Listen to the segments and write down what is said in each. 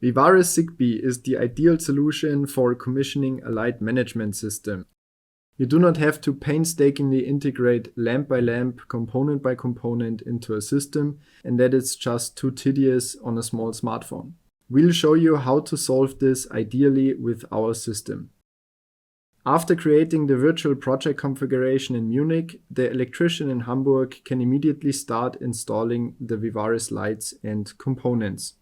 VIVARES ZIGBEE is the ideal solution for commissioning a light management system. You do not have to painstakingly integrate lamp by lamp, component by component into a system, and that is just too tedious on a small smartphone. We'll show you how to solve this ideally with our system. After creating the virtual project configuration in Munich, the electrician in Hamburg can immediately start installing the VIVARES lights and components.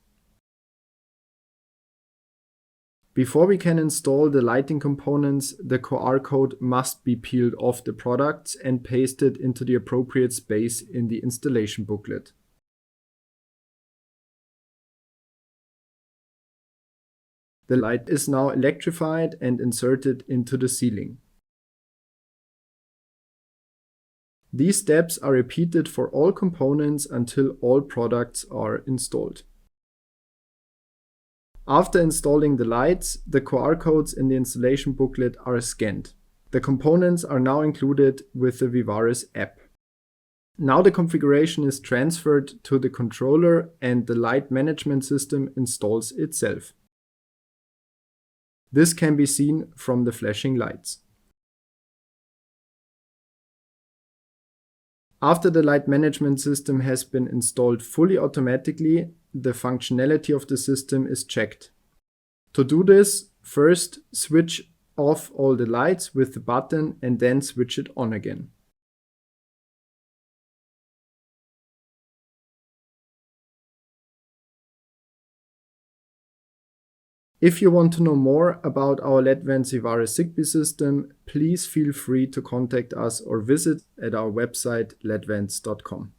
Before we can install the lighting components, the QR code must be peeled off the products and pasted into the appropriate space in the installation booklet. The light is now electrified and inserted into the ceiling. These steps are repeated for all components until all products are installed. After installing the lights, the QR codes in the installation booklet are scanned. The components are now included with the VIVARES app. Now the configuration is transferred to the controller and the light management system installs itself. This can be seen from the flashing lights. After the light management system has been installed fully automatically, the functionality of the system is checked. To do this, first switch off all the lights with the button and then switch it on again. If you want to know more about our LEDVANCE VIVARES ZIGBEE system, please feel free to contact us or visit at our website ledvance.com.